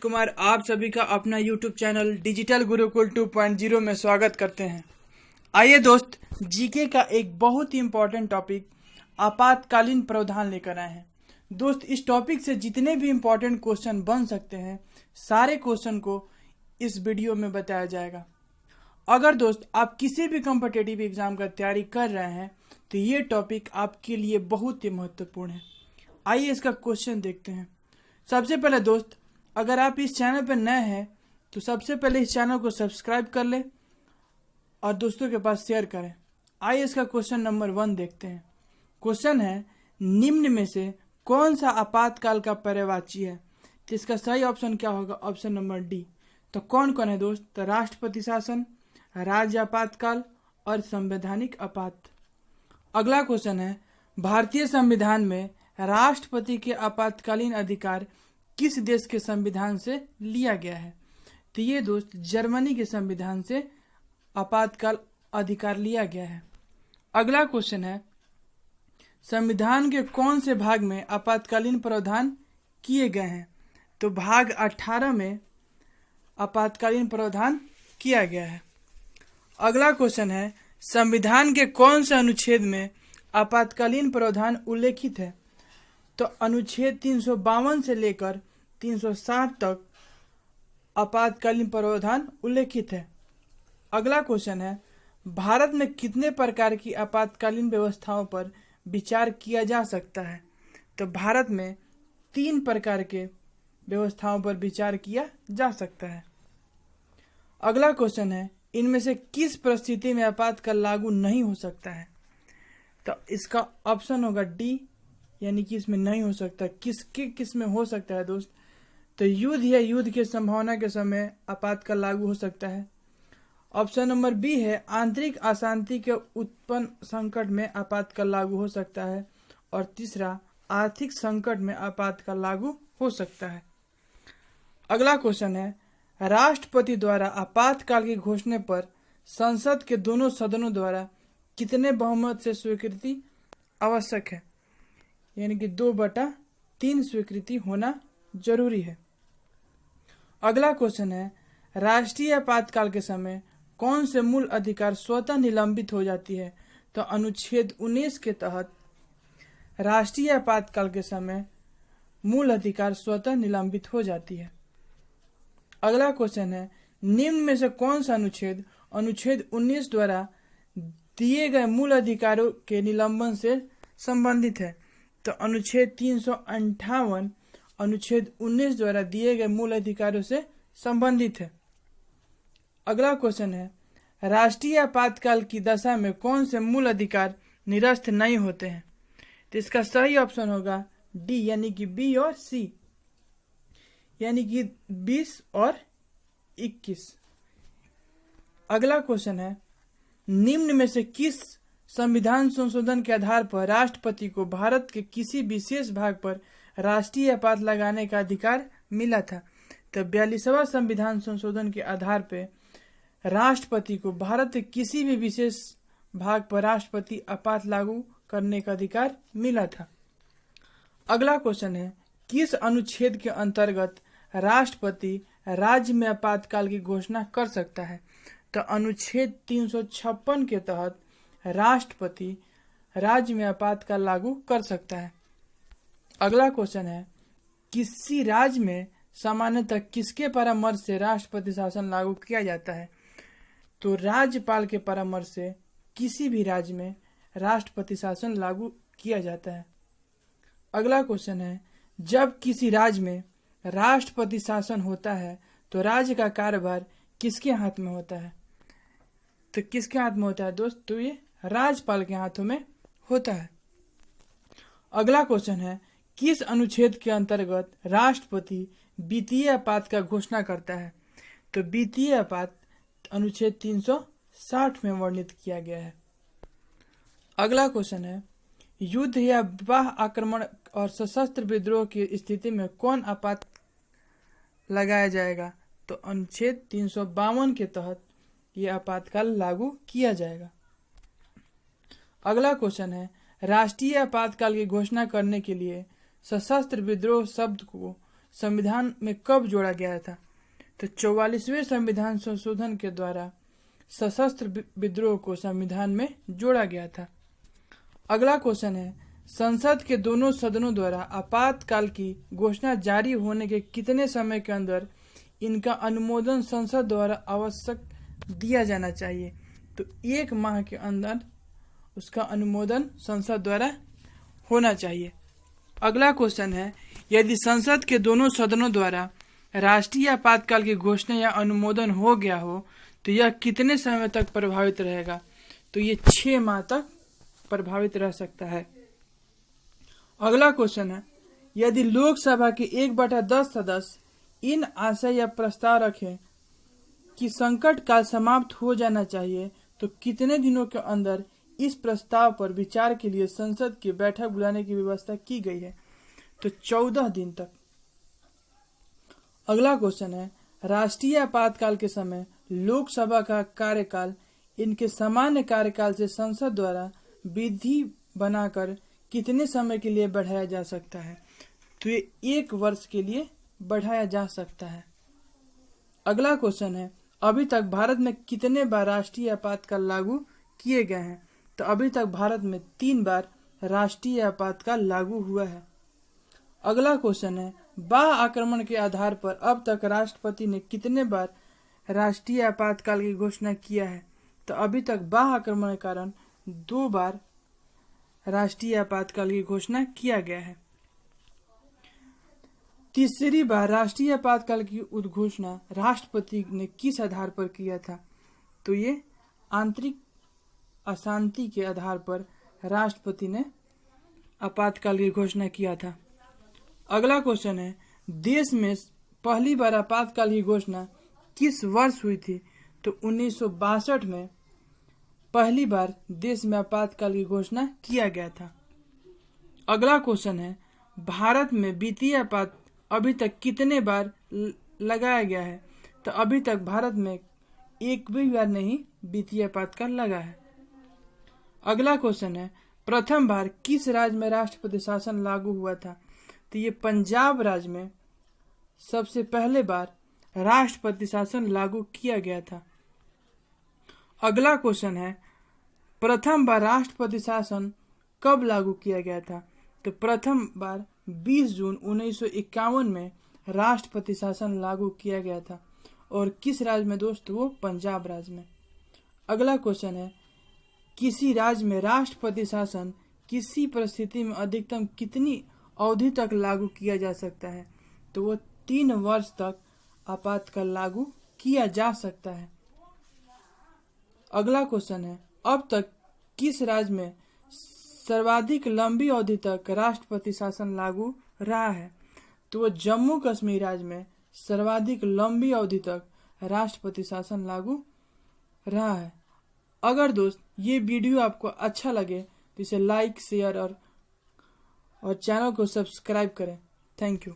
कुमार आप सभी का अपना YouTube चैनल डिजिटल गुरुकुल 2.0 में स्वागत करते हैं। आइए दोस्त, जीके का एक बहुत ही इम्पोर्टेंट टॉपिक आपातकालीन प्रावधान लेकर आए हैं। दोस्त, इस टॉपिक से जितने भी इम्पोर्टेंट क्वेश्चन बन सकते हैं सारे क्वेश्चन को इस वीडियो में बताया जाएगा। अगर दोस्त आप किसी भी कॉम्पिटिटिव एग्जाम का तैयारी कर रहे हैं तो ये टॉपिक आपके लिए बहुत ही महत्वपूर्ण है। आइए इसका क्वेश्चन देखते हैं। सबसे पहले दोस्त, अगर आप इस चैनल पर नए हैं तो सबसे पहले इस चैनल को सब्सक्राइब कर लें और दोस्तों के पास शेयर करें। आइए इसका क्वेश्चन नंबर 1 देखते हैं। क्वेश्चन है, निम्न में से कौन सा आपातकाल का पर्यायवाची है? तो इसका सही ऑप्शन क्या होगा? Option number D. तो कौन कौन है दोस्त? तो राष्ट्रपति शासन, राज्य आपातकाल और संवैधानिक आपात। अगला क्वेश्चन है, भारतीय संविधान में राष्ट्रपति के आपातकालीन अधिकार किस देश के संविधान से लिया गया है? तो ये दोस्त जर्मनी के संविधान से आपातकाल अधिकार लिया गया है। अगला क्वेश्चन है, संविधान के कौन से भाग में आपातकालीन प्रावधान किए गए हैं? तो भाग 18 में आपातकालीन प्रावधान किया गया है। अगला क्वेश्चन है, संविधान के कौन से अनुच्छेद में आपातकालीन प्रावधान उल्लेखित है? तो अनुच्छेद 352 से लेकर 360 तक आपातकालीन प्रावधान उल्लेखित है। अगला क्वेश्चन है, भारत में कितने प्रकार की आपातकालीन व्यवस्थाओं पर विचार किया जा सकता है? तो भारत में 3 प्रकार के व्यवस्थाओं पर विचार किया जा सकता है। अगला क्वेश्चन है, इनमें से किस परिस्थिति में आपातकाल लागू नहीं हो सकता है? तो इसका ऑप्शन होगा डी, यानी कि इसमें नहीं हो सकता। किस में हो सकता है दोस्त? तो युद्ध या युद्ध के संभावना के समय आपातकाल लागू हो सकता है। ऑप्शन नंबर बी है, आंतरिक अशांति के उत्पन्न संकट में आपातकाल लागू हो सकता है। और तीसरा, आर्थिक संकट में आपातकाल लागू हो सकता है। अगला क्वेश्चन है, राष्ट्रपति द्वारा आपातकाल की घोषणा पर संसद के दोनों सदनों द्वारा कितने बहुमत से स्वीकृति आवश्यक है? यानी कि 2/3 स्वीकृति होना जरूरी है। अगला क्वेश्चन है, राष्ट्रीय आपातकाल के समय कौन से मूल अधिकार स्वतः निलंबित हो जाती है? तो अनुच्छेद 19 के तहत राष्ट्रीय आपातकाल के समय मूल अधिकार स्वतः निलंबित हो जाती है। अगला क्वेश्चन है, निम्न में से कौन सा अनुच्छेद अनुच्छेद 19 द्वारा दिए गए मूल अधिकारों के निलंबन से संबंधित है? तो अनुच्छेद 358 अनुच्छेद 19 द्वारा दिए गए मूल अधिकारों से संबंधित है। अगला क्वेश्चन है, राष्ट्रीय आपातकाल की दशा में कौन से मूल अधिकार निरस्त नहीं होते हैं? तो इसका सही ऑप्शन होगा डी, यानी कि बी और सी, यानी कि 20 और 21। अगला क्वेश्चन है, निम्न में से किस संविधान संशोधन के आधार पर राष्ट्रपति को भारत के किसी विशेष भाग पर राष्ट्रीय आपात लगाने का अधिकार मिला था? तो 42वां संविधान संशोधन के आधार पर राष्ट्रपति को भारत के किसी भी विशेष भाग पर राष्ट्रपति आपात लागू करने का अधिकार मिला था। अगला क्वेश्चन है, किस अनुच्छेद के अंतर्गत राष्ट्रपति राज्य में आपातकाल की घोषणा कर सकता है? तो अनुच्छेद 356 के तहत राष्ट्रपति राज्य में आपातकाल लागू कर सकता है। अगला क्वेश्चन है, किसी राज्य में सामान्यतः किसके परामर्श से राष्ट्रपति शासन लागू किया जाता है? तो राज्यपाल के परामर्श से किसी भी राज्य में राष्ट्रपति शासन लागू किया जाता है। अगला क्वेश्चन है, जब किसी राज्य में राष्ट्रपति शासन होता है तो राज्य का कार्यभार किसके हाथ में होता है? तो किसके हाथ में होता है दोस्त? तो ये राज्यपाल के हाथों में होता है। अगला क्वेश्चन है, किस अनुच्छेद के अंतर्गत राष्ट्रपति वित्तीय आपात का घोषणा करता है? तो वित्तीय आपात अनुच्छेद 360 में वर्णित किया गया है। अगला क्वेश्चन है, युद्ध या विवाह आक्रमण और सशस्त्र विद्रोह की स्थिति में कौन आपात लगाया जाएगा? तो अनुच्छेद 352 के तहत यह आपातकाल लागू किया जाएगा। अगला क्वेश्चन है, राष्ट्रीय आपातकाल की घोषणा करने के लिए सशस्त्र विद्रोह शब्द को संविधान में कब जोड़ा गया था? तो 44वें संविधान संशोधन के द्वारा सशस्त्र विद्रोह को संविधान में जोड़ा गया था। अगला क्वेश्चन है, संसद के दोनों सदनों द्वारा आपातकाल की घोषणा जारी होने के कितने समय के अंदर इनका अनुमोदन संसद द्वारा आवश्यक दिया जाना चाहिए? तो 1 माह के अंदर उसका अनुमोदन संसद द्वारा होना चाहिए। अगला क्वेश्चन है, यदि संसद के दोनों सदनों द्वारा राष्ट्रीय आपातकाल की घोषणा या अनुमोदन हो गया हो तो यह कितने समय तक प्रभावित रहेगा? तो ये 6 माह तक प्रभावित रह सकता है। अगला क्वेश्चन है, यदि लोकसभा के 1/10 सदस्य इन आशय या प्रस्ताव रखें कि संकट काल समाप्त हो जाना चाहिए तो कितने दिनों के अंदर इस प्रस्ताव पर विचार के लिए संसद की बैठक बुलाने की व्यवस्था की गई है? तो 14 दिन तक। अगला क्वेश्चन है, राष्ट्रीय आपातकाल के समय लोकसभा का कार्यकाल इनके सामान्य कार्यकाल से संसद द्वारा विधि बनाकर कितने समय के लिए बढ़ाया जा सकता है? तो ये 1 वर्ष के लिए बढ़ाया जा सकता है। अगला क्वेश्चन है, अभी तक भारत में कितने बार राष्ट्रीय आपातकाल लागू किए गए हैं? तो अभी तक भारत में 3 बार राष्ट्रीय आपातकाल लागू हुआ है। अगला क्वेश्चन है, बाह्य आक्रमण के आधार पर अब तक राष्ट्रपति ने कितने बार राष्ट्रीय आपातकाल की घोषणा किया है? तो अभी तक बाह्य आक्रमण के कारण 2 बार राष्ट्रीय आपातकाल की घोषणा किया गया है। तीसरी बार राष्ट्रीय आपातकाल की उद्घोषणा राष्ट्रपति ने किस आधार पर किया था? तो ये आंतरिक अशांति के आधार पर राष्ट्रपति ने आपातकाल की घोषणा किया था। अगला क्वेश्चन है, देश में पहली बार आपातकाल की घोषणा किस वर्ष हुई थी? तो 1962 में पहली बार देश में आपातकाल की घोषणा किया गया था। अगला क्वेश्चन है, भारत में वित्तीय आपात अभी तक कितने बार लगाया गया है? तो अभी तक भारत में 1 भी बार नहीं वित्तीय आपातकाल लगा है। अगला क्वेश्चन है, प्रथम बार किस राज्य में राष्ट्रपति शासन लागू हुआ था? तो ये पंजाब राज्य में सबसे पहले बार राष्ट्रपति शासन लागू किया गया था। अगला क्वेश्चन है, प्रथम बार राष्ट्रपति शासन कब लागू किया गया था? तो प्रथम बार 20 जून 1951 में राष्ट्रपति शासन लागू किया गया था। और किस राज्य में दोस्त? वो पंजाब राज्य में। अगला क्वेश्चन है, किसी राज्य में राष्ट्रपति शासन किसी परिस्थिति में अधिकतम कितनी अवधि तक लागू किया जा सकता है? तो वो 3 वर्ष तक आपातकाल लागू किया जा सकता है। अगला क्वेश्चन है, अब तक किस राज्य में सर्वाधिक लंबी अवधि तक राष्ट्रपति शासन लागू रहा है? तो वो जम्मू कश्मीर राज्य में सर्वाधिक लंबी अवधि तक राष्ट्रपति शासन लागू रहा है। अगर दोस्त ये वीडियो आपको अच्छा लगे तो इसे लाइक, शेयर और चैनल को सब्सक्राइब करें। Thank you.